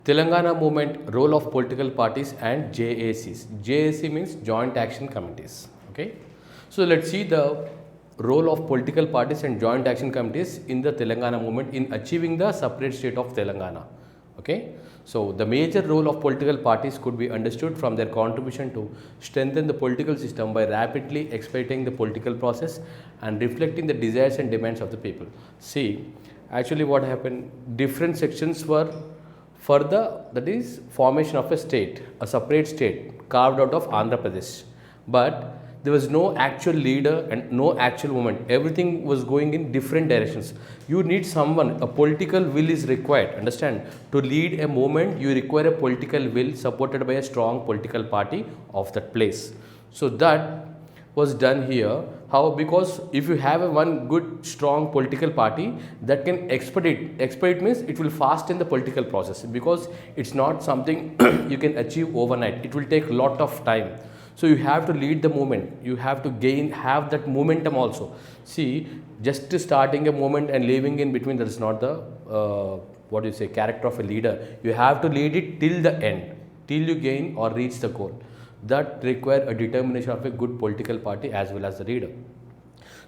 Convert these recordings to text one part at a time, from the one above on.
Telangana movement, role of political parties and JACs. JAC means Joint Action Committees. Okay. So let's see the role of political parties and joint action committees in the Telangana movement in achieving the separate state of Telangana. Okay. So the major role of political parties could be understood from their contribution to strengthen the political system by rapidly expediting the political process and reflecting the desires and demands of the people. See, actually what happened, different sections were for the, that is, formation of a state, a separate state carved out of Andhra Pradesh. But there was no actual leader and no actual movement. Everything was going in different directions. You need someone, a political will is required. Understand? To lead a movement, you require a political will supported by a strong political party of that place. So that was done here. How? Because if you have a one good strong political party that can expedite means it will fasten the political process, because it's not something you can achieve overnight. It will take a lot of time. So you have to lead the movement. You have to have that momentum also. See, just starting a movement and leaving in between, that is not the what do you say, character of a leader. You have to lead it till the end, till you gain or reach the goal. That require a determination of a good political party as well as the leader.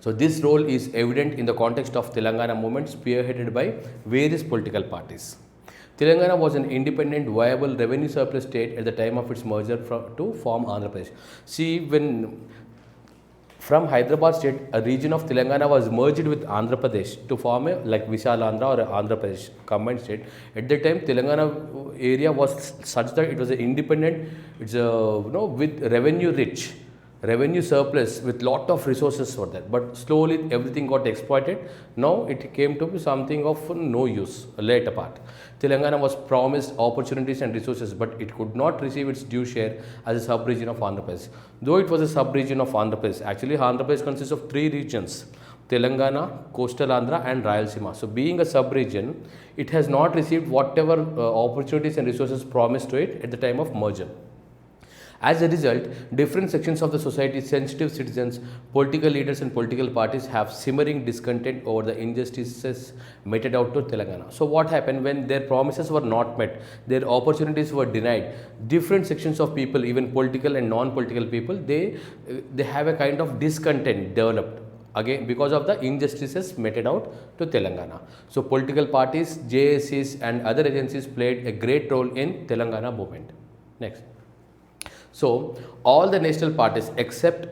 So this role is evident in the context of Telangana movement spearheaded by various political parties. Telangana was an independent, viable, revenue surplus state at the time of its merger to form Andhra Pradesh. See, when from Hyderabad state, a region of Telangana was merged with Andhra Pradesh to form a like Vishal Andhra or Andhra Pradesh combined state. At that time, Telangana area was such that it was an independent, it's a with revenue surplus with lot of resources for that. But slowly everything got exploited. Now it came to be something of no use later part. Telangana was promised opportunities and resources, but it could not receive its due share as a sub-region of Andhra Pradesh. Though it was a sub-region of Andhra Pradesh, actually Andhra Pradesh consists of three regions: Telangana, Coastal Andhra and Rayalaseema. So being a sub-region, it has not received whatever opportunities and resources promised to it at the time of merger. As a result, different sections of the society, sensitive citizens, political leaders and political parties have simmering discontent over the injustices meted out to Telangana. So what happened when their promises were not met, their opportunities were denied, different sections of people, even political and non-political people, they have a kind of discontent developed again because of the injustices meted out to Telangana. So political parties, JACs and other agencies played a great role in Telangana movement. Next. So all the national parties except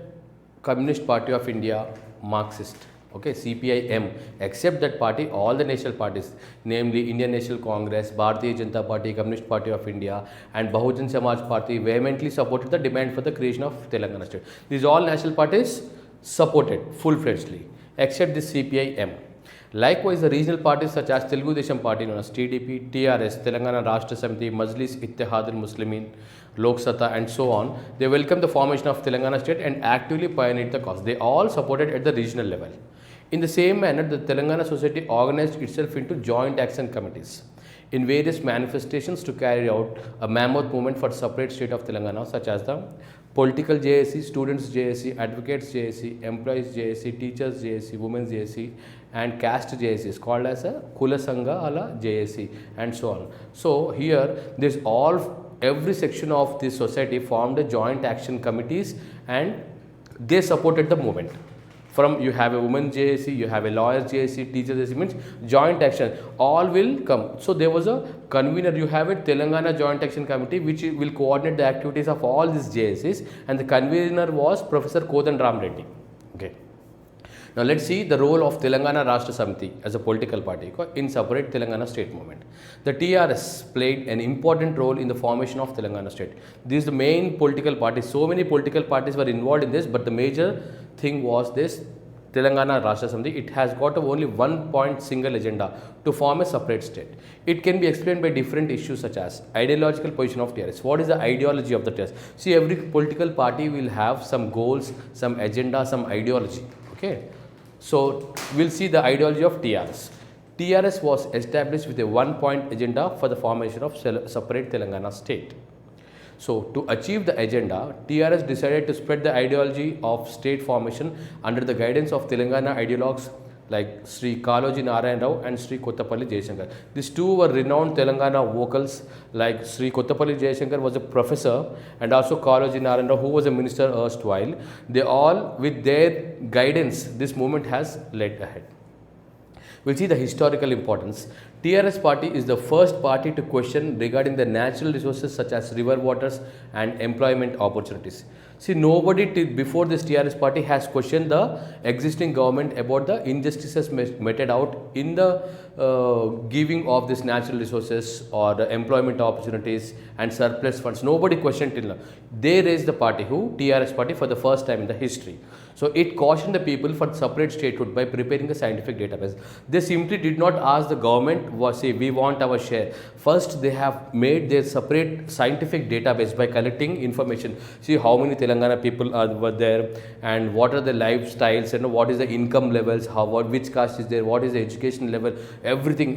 Communist Party of India, Marxist, okay, CPIM, except that party, all the national parties, namely Indian National Congress, Bharatiya Janata Party, Communist Party of India and Bahujan Samaj Party vehemently supported the demand for the creation of Telangana state. These all national parties supported full-fledgedly except the CPIM. Likewise, the regional parties such as Telugu Desam Party known as TDP, TRS, Telangana Rashtra Samiti, Majlis Ittihad al-Muslimin, Lok Sabha and so on, they welcomed the formation of Telangana state and actively pioneered the cause. They all supported at the regional level. In the same manner, the Telangana society organized itself into joint action committees in various manifestations to carry out a mammoth movement for separate state of Telangana, such as the political JAC, students JAC, advocates JAC, employees JAC, teachers JAC, women's JAC and caste JAC is called as a Kula Sangha ala JAC and so on. So here this every section of this society formed a joint action committees and they supported the movement. From you have a women JAC, you have a lawyer JAC, teachers JAC, means joint action, all will come. So there was a convener, you have a Telangana Joint Action Committee which will coordinate the activities of all these JACs and the convener was Professor Kodandaram Reddy. Okay. Now let's see the role of Telangana Rashtra Samiti as a political party in separate Telangana state movement. The TRS played an important role in the formation of Telangana state. This is the main political party. So many political parties were involved in this, but the major thing was this Telangana Rashtra Samiti. It has got only one point single agenda to form a separate state. It can be explained by different issues such as ideological position of TRS. What is the ideology of the TRS? See, every political party will have some goals, some agenda, some ideology. Okay. So we'll see the ideology of TRS. TRS was established with a one-point agenda for the formation of separate Telangana state. So to achieve the agenda, TRS decided to spread the ideology of state formation under the guidance of Telangana ideologues like Sri Kaloji Narayan Rao and Sri Kottapalli Jayashankar. These two were renowned Telangana vocals. Like Sri Kottapalli Jayashankar was a professor, and also Kaloji Narayan Rao, who was a minister erstwhile. They all, with their guidance, this movement has led ahead. We'll see the historical importance. TRS party is the first party to question regarding the natural resources such as river waters and employment opportunities. See, nobody before this TRS party has questioned the existing government about the injustices meted out in the giving of these natural resources or the employment opportunities and surplus funds. Nobody questioned till now. They raised the party, who? TRS party, for the first time in the history. So it cautioned the people for separate statehood by preparing a scientific database. They simply did not ask the government, say, we want our share. First, they have made their separate scientific database by collecting information. See how many Telangana people were there, and what are the lifestyles, what is the income levels, which caste is there, what is the education level, everything,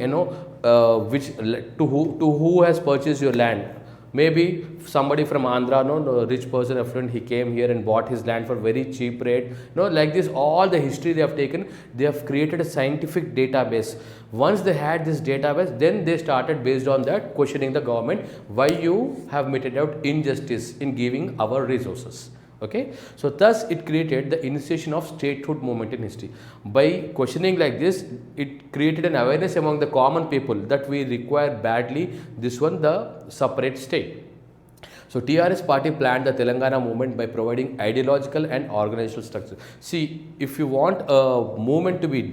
which to who has purchased your land. Maybe somebody from Andhra, no rich person, a friend, he came here and bought his land for very cheap rate. Like this, all the history they have taken, they have created a scientific database. Once they had this database, then they started, based on that, questioning the government, why you have meted out injustice in giving our resources. Okay, so thus it created the initiation of statehood movement in history. By questioning like this, it created an awareness among the common people that we require badly this one, the separate state. So TRS party planned the Telangana movement by providing ideological and organizational structure. See, if you want a movement to be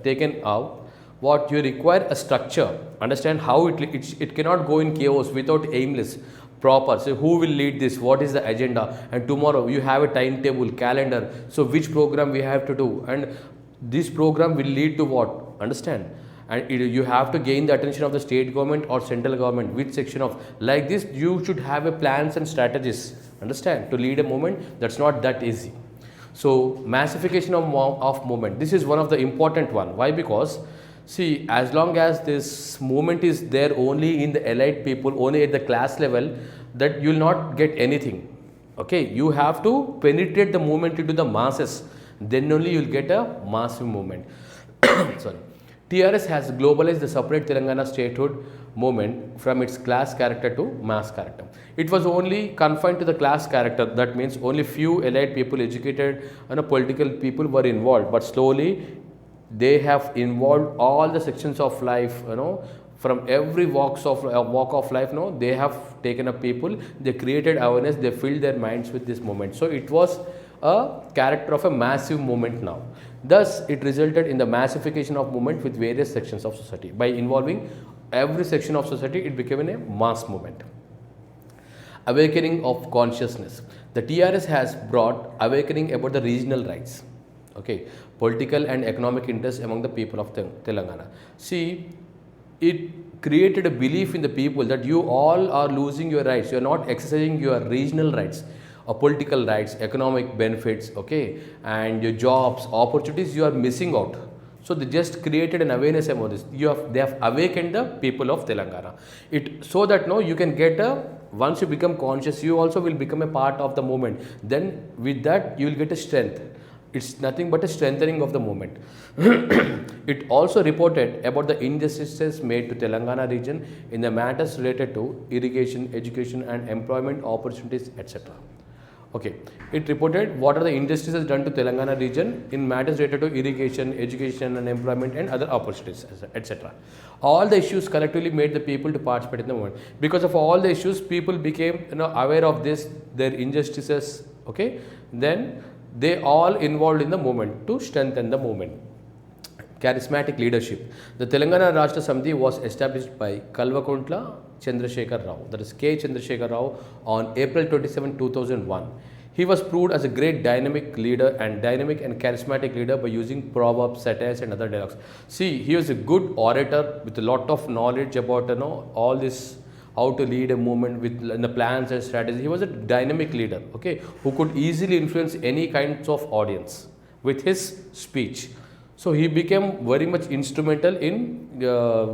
taken out, what you require a structure. Understand how it cannot go in chaos without aimless. Proper. So who will lead this? What is the agenda? And tomorrow you have a timetable, calendar. So which program we have to do? And this program will lead to what? Understand? And you have to gain the attention of the state government or central government. Which section of, like this, you should have a plans and strategies. Understand? To lead a movement, that's not that easy. So massification of movement. This is one of the important one. Why? Because see, as long as this movement is there only in the elite people, only at the class level, that you will not get anything. Okay, you have to penetrate the movement into the masses, then only you will get a massive movement. Sorry. TRS has globalized the separate Telangana statehood movement from its class character to mass character. It was only confined to the class character. That means only few elite people, educated and political people were involved, but slowly they have involved all the sections of life, from every walk of life. They have taken up people, they created awareness, they filled their minds with this movement. So it was a character of a massive movement now. Thus, it resulted in the massification of movement with various sections of society. By involving every section of society, it became a mass movement. Awakening of consciousness. The TRS has brought awakening about the regional rights. Okay, political and economic interests among the people of Telangana. See, it created a belief in the people that you all are losing your rights. You are not exercising your regional rights, or political rights, economic benefits, okay, and your jobs, opportunities, you are missing out. So they just created an awareness about this. They have awakened the people of Telangana. So that you can get once you become conscious, you also will become a part of the movement. Then with that, you will get a strength. It's nothing but a strengthening of the movement. It also reported about the injustices made to Telangana region in the matters related to irrigation, education and employment opportunities, etc. Okay, it reported what are the injustices done to Telangana region in matters related to irrigation, education and employment and other opportunities, etc. All the issues collectively made the people to participate in the movement. Because of all the issues, people became aware of this, their injustices, okay. Then they all involved in the movement to strengthen the movement. Charismatic leadership. The Telangana Rashtra Samiti was established by Kalvakuntla Chandrashekar Rao, that is K. Chandrashekar Rao, on April 27, 2001. He was proved as a great dynamic and charismatic leader by using proverbs, satires and other dialogues. See, he was a good orator with a lot of knowledge about all this, how to lead a movement with the plans and strategies. He was a dynamic leader, okay, who could easily influence any kinds of audience with his speech. So he became very much instrumental in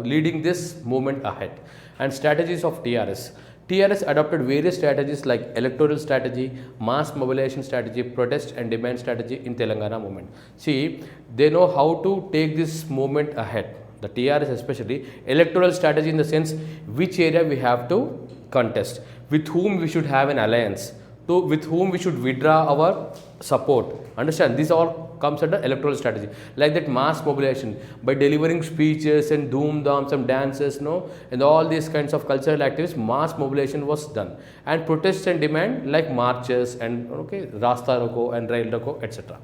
leading this movement ahead. And strategies of TRS. TRS adopted various strategies like electoral strategy, mass mobilization strategy, protest and demand strategy in Telangana movement. See, they know how to take this movement ahead. The TRS especially, electoral strategy in the sense which area we have to contest, with whom we should have an alliance, to with whom we should withdraw our support. Understand, this all comes under electoral strategy. Like that mass mobilization by delivering speeches and doom dam, some dances, no, and all these kinds of cultural activities, mass mobilization was done. And protests and demand like marches and okay, Rasta Roko and Rail Roko, etc.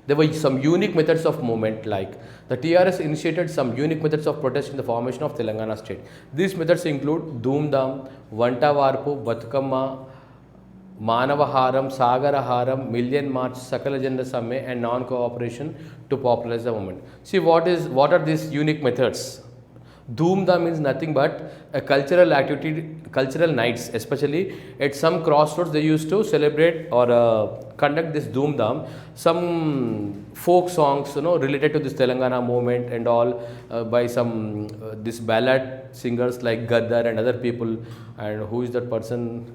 There were some unique methods of movement, like the TRS initiated some unique methods of protest in the formation of Telangana State. These methods include Doom Dam, Vanta Varpu, Batukamma, Manavaharam, Sagaraharam, Million March, Sakala Janda Samme and non-cooperation to popularize the movement. See, what are these unique methods? Dhoom-Dham means nothing but a cultural activity, cultural nights, especially at some crossroads they used to celebrate or conduct this Dhoom-Dham, some folk songs, related to this Telangana movement and all by some this ballad singers like Gaddar and other people. And who is that person?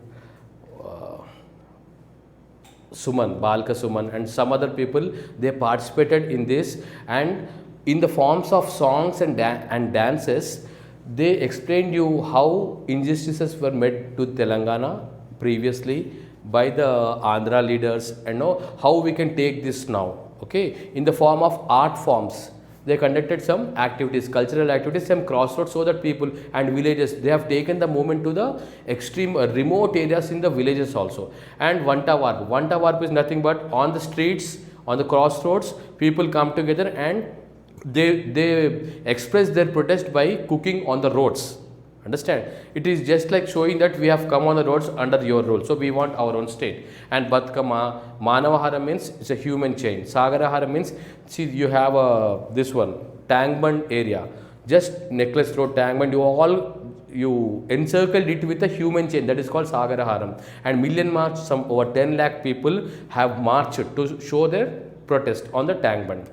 Suman, Balka Suman and some other people, they participated in this, and in the forms of songs and dances, they explained you how injustices were made to Telangana previously by the Andhra leaders and know how we can take this now. Okay, in the form of art forms, they conducted some activities, cultural activities, some crossroads, so that people and villages, they have taken the movement to the extreme remote areas in the villages also. And Vanta Varp is nothing but on the streets, on the crossroads, people come together and they express their protest by cooking on the roads. Understand? It is just like showing that we have come on the roads under your rule. So we want our own state. And Batkama, Manavahara means it's a human chain. Sagarahara means, see, you have this one, Tangband area. Just Necklace Road, Tangband, you encircled it with a human chain, that is called Sagaraharam. And Million March, some over 10 lakh people have marched to show their protest on the Tangband.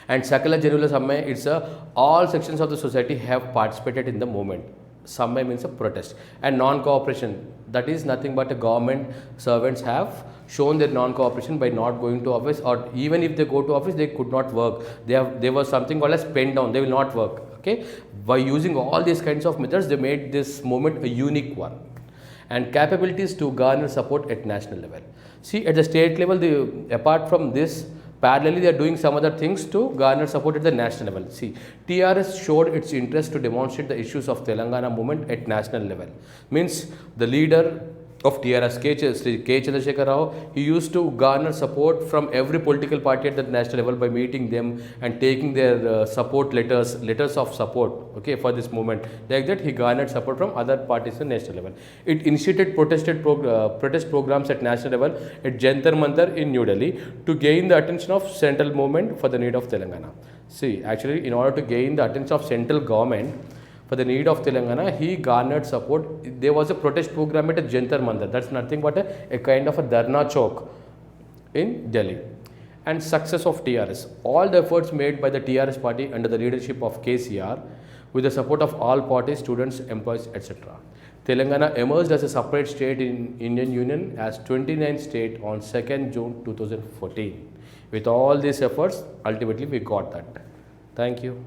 And Sakala Janula Samme, it's all sections of the society have participated in the movement. Samme means a protest. And non-cooperation, that is nothing but a government servants have shown their non-cooperation by not going to office, or even if they go to office, they could not work. There was something called as pen down, they will not work. Okay, by using all these kinds of methods, they made this movement a unique one. And capabilities to garner support at national level. See, at the state level, apart from this, parallelly, they are doing some other things to garner support at the national level. See, TRS showed its interest to demonstrate the issues of Telangana movement at national level. Means the leader of TRS, K. Chandrashekar Rao, he used to garner support from every political party at the national level by meeting them and taking their support letters of support, okay, for this movement. Like that, he garnered support from other parties at the national level. It initiated protest programs at national level at Jantar Mantar in New Delhi to gain the attention of central movement for the need of Telangana. See, actually, in order to gain the attention of central government for the need of Telangana, he garnered support. There was a protest program at a Jantar Mantar. That's nothing but a kind of a Dharna Chowk in Delhi. And success of TRS. All the efforts made by the TRS party under the leadership of KCR with the support of all parties, students, employees, etc. Telangana emerged as a separate state in Indian Union as 29th state on 2nd June 2014. With all these efforts, ultimately we got that. Thank you.